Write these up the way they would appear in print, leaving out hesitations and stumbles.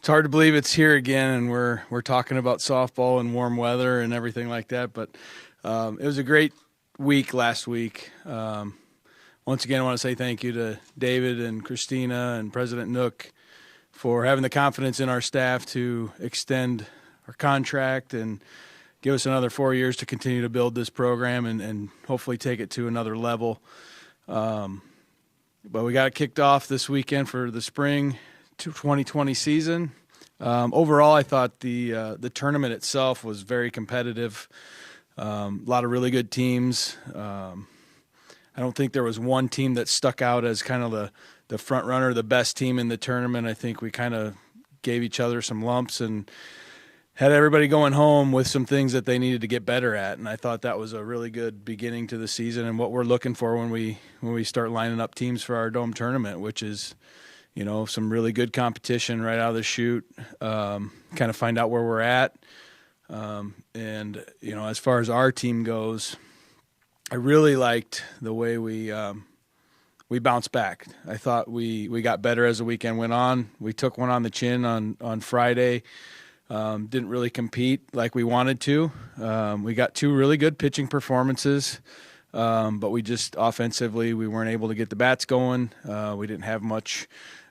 It's hard to believe it's here again, and we're talking about softball and warm weather and everything like that. But it was a great week last week. Once again, I want to say thank you to David and Christina and President Nook for having the confidence in our staff to extend our contract and give us another 4 years to continue to build this program and hopefully take it to another level. But we got it kicked off this weekend for the spring 2020 season. Overall, I thought the tournament itself was very competitive. A lot of really good teams. I don't think there was one team that stuck out as kind of the front runner, the best team in the tournament. I think we kind of gave each other some lumps and had everybody going home with some things that they needed to get better at. And I thought that was a really good beginning to the season and what we're looking for when we start lining up teams for our dome tournament, which is, some really good competition right out of the chute, kind of find out where we're at. And as far as our team goes, I really liked the way we bounced back. I thought we got better as the weekend went on. We took one on the chin on Friday. Didn't really compete like we wanted to. We got two really good pitching performances, but we just offensively we weren't able to get the bats going. We didn't have much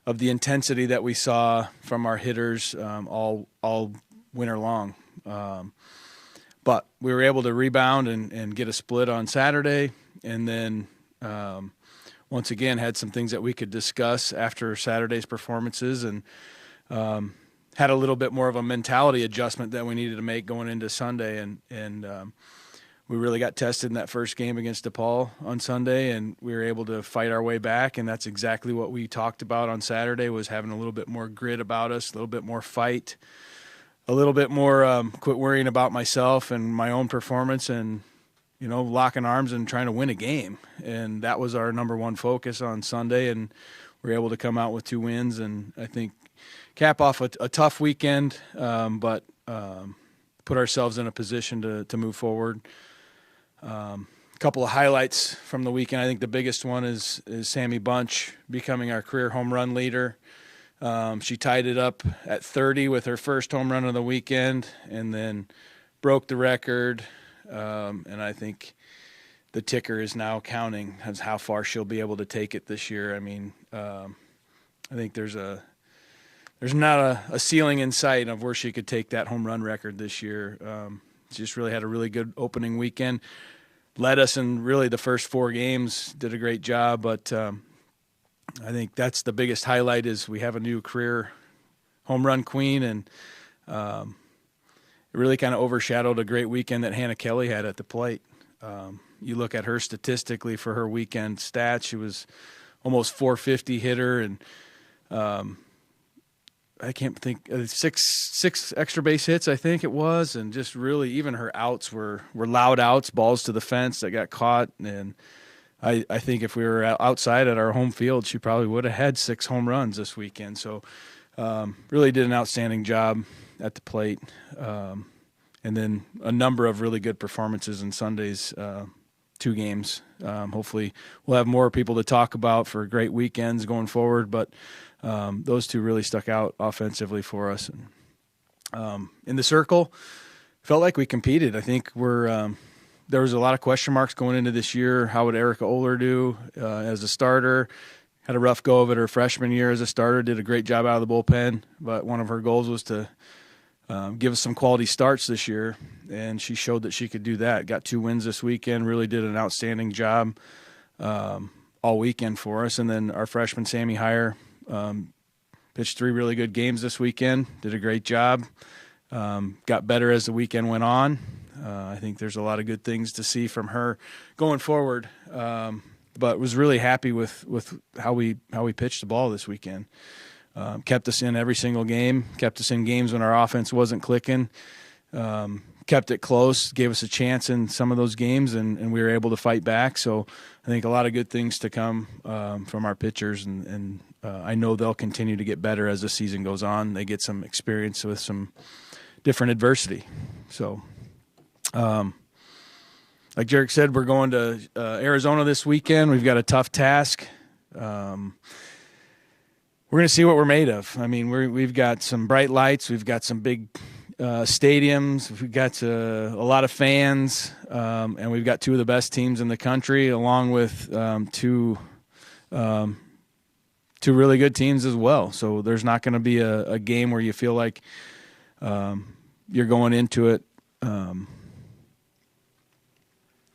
of the intensity that we saw from our hitters all winter long. But we were able to rebound and get a split on Saturday, and then once again had some things that we could discuss after Saturday's performances, and had a little bit more of a mentality adjustment that we needed to make going into Sunday, and we really got tested in that first game against DePaul on Sunday, and we were able to fight our way back, and that's exactly what we talked about on Saturday, was having a little bit more grit about us, a little bit more fight, a little bit more quit worrying about myself and my own performance and, locking arms and trying to win a game. And that was our number one focus on Sunday, and we were able to come out with 2 wins and I think cap off a tough weekend, but put ourselves in a position to move forward. A couple of highlights from the weekend. I think the biggest one is Sammy Bunch becoming our career home run leader. She tied it up at 30 with her first home run of the weekend and then broke the record. And I think the ticker is now counting as how far she'll be able to take it this year. I mean, I think there's not a ceiling in sight of where she could take that home run record this year. She just really had a really good opening weekend. Led us in really the first 4 games, did a great job, but I think that's the biggest highlight is we have a new career home run queen, and it really kind of overshadowed a great weekend that Hannah Kelly had at the plate. You look at her statistically for her weekend stats, she was almost 450 hitter, and I can't think, six extra base hits, I think it was, and just really even her outs were loud outs, balls to the fence that got caught, and I think if we were outside at our home field, she probably would have had 6 home runs this weekend. So really did an outstanding job at the plate. And then a number of really good performances in Sunday's 2 games. Hopefully we'll have more people to talk about for great weekends going forward, but those 2 really stuck out offensively for us. And in the circle, felt like we competed. I think there was a lot of question marks going into this year. How would Erica Oler do as a starter? Had a rough go of it her freshman year as a starter. Did a great job out of the bullpen, but one of her goals was to give us some quality starts this year, and she showed that she could do that. Got 2 wins this weekend. Really did an outstanding job all weekend for us. And then our freshman Sammy Heyer pitched 3 really good games this weekend. Did a great job. Got better as the weekend went on. I think there's a lot of good things to see from her going forward, but was really happy with how we pitched the ball this weekend. Kept us in every single game, kept us in games when our offense wasn't clicking, kept it close, gave us a chance in some of those games, and we were able to fight back. So I think a lot of good things to come from our pitchers, and I know they'll continue to get better as the season goes on. They get some experience with some different adversity. So like Jarek said, we're going to Arizona this weekend. We've got a tough task. we're going to see what we're made of. I mean, we've got some bright lights. We've got some big stadiums. We've got a lot of fans, and we've got two of the best teams in the country, along with two really good teams as well. So there's not going to be a game where you feel like you're going into it,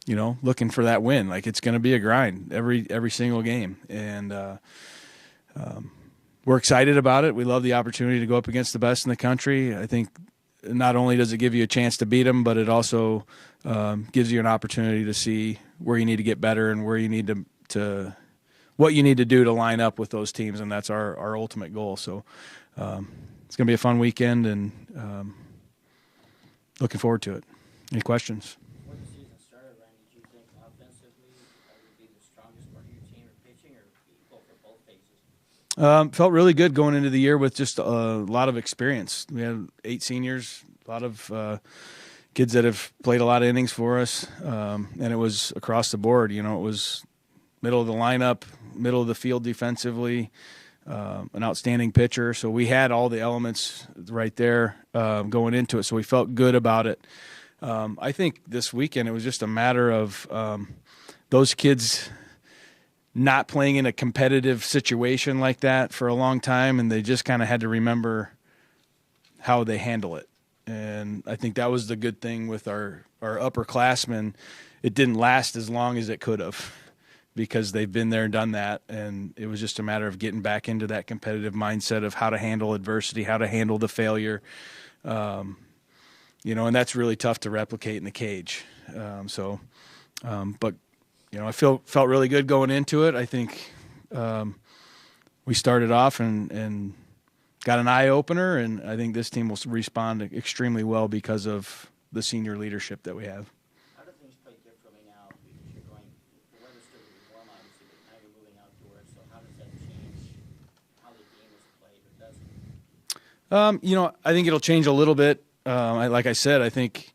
looking for that win. Like, it's going to be a grind every single game, and we're excited about it. We love the opportunity to go up against the best in the country. I think not only does it give you a chance to beat them, but it also gives you an opportunity to see where you need to get better and where you need to what you need to do to line up with those teams, and that's our ultimate goal. So it's going to be a fun weekend, and looking forward to it. Any questions? When the season started, Ryan, did you think offensively that would be the strongest part of your team, or pitching, or equal for both phases? Felt really good going into the year with just a lot of experience. We had 8 seniors, a lot of kids that have played a lot of innings for us, and it was across the board. It was middle of the lineup, middle of the field defensively, an outstanding pitcher. So we had all the elements right there going into it, so we felt good about it. I think this weekend it was just a matter of those kids not playing in a competitive situation like that for a long time, and they just kind of had to remember how they handle it. And I think that was the good thing with our upperclassmen. It didn't last as long as it could have because they've been there and done that, and it was just a matter of getting back into that competitive mindset of how to handle adversity, how to handle the failure, and that's really tough to replicate in the cage. But I felt really good going into it. I think we started off and got an eye opener, and I think this team will respond extremely well because of the senior leadership that we have. How do things play differently now? Because the weather's still going to be warm, obviously, but now you're moving outdoors. So how does that change how the game is played, or does it? I think it'll change a little bit. Like I said, I think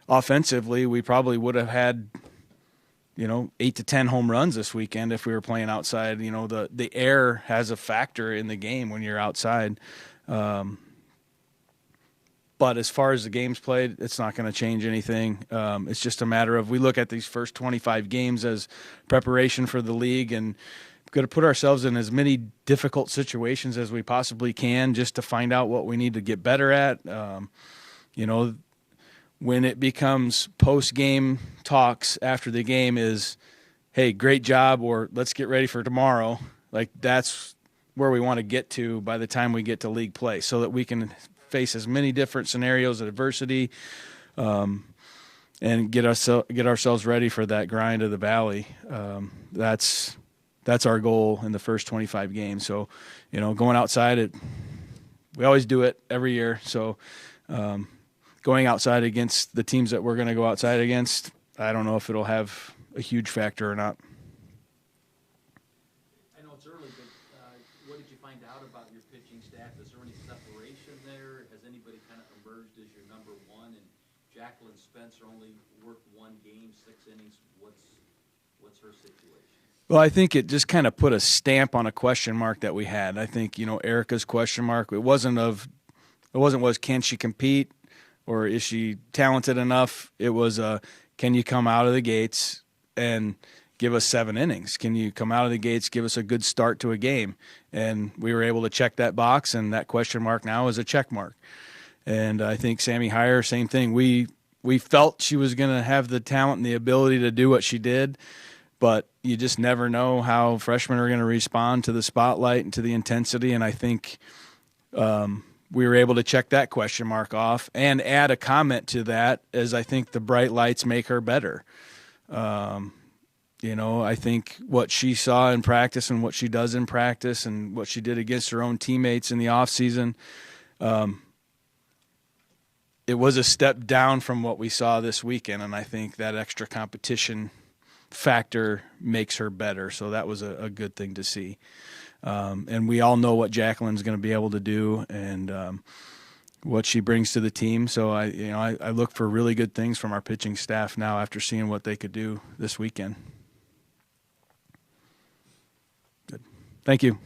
offensively we probably would have had 8 to 10 home runs this weekend if we were playing outside. The air has a factor in the game when you're outside. But as far as the game's played, it's not going to change anything. It's just a matter of we look at these first 25 games as preparation for the league, and we've got to put ourselves in as many difficult situations as we possibly can just to find out what we need to get better at. When it becomes post-game talks after the game is, hey, great job, or let's get ready for tomorrow, like that's where we want to get to by the time we get to league play so that we can face as many different scenarios of adversity and get ourselves ready for that grind of the valley. That's our goal in the first 25 games. So, going outside, we always do it every year. So, going outside against the teams that we're going to go outside against, I don't know if it'll have a huge factor or not. I know it's early, but what did you find out about your pitching staff? Is there any separation there? Has anybody kind of emerged as your number one? And Jacqueline Spencer only worked 1 game, 6 innings. What's her situation? Well, I think it just kind of put a stamp on a question mark that we had. I think, Erica's question mark, it wasn't was can she compete? Or is she talented enough? It was, can you come out of the gates and give us 7 innings? Can you come out of the gates, give us a good start to a game? And we were able to check that box, and that question mark now is a check mark. And I think Sammy Heyer, same thing. We felt she was going to have the talent and the ability to do what she did, but you just never know how freshmen are going to respond to the spotlight and to the intensity. And I think we were able to check that question mark off and add a comment to that, as I think the bright lights make her better. I think what she saw in practice and what she does in practice and what she did against her own teammates in the offseason, it was a step down from what we saw this weekend, and I think that extra competition factor makes her better. So that was a good thing to see. And we all know what Jacqueline's going to be able to do and what she brings to the team. So I look for really good things from our pitching staff now after seeing what they could do this weekend. Good. Thank you.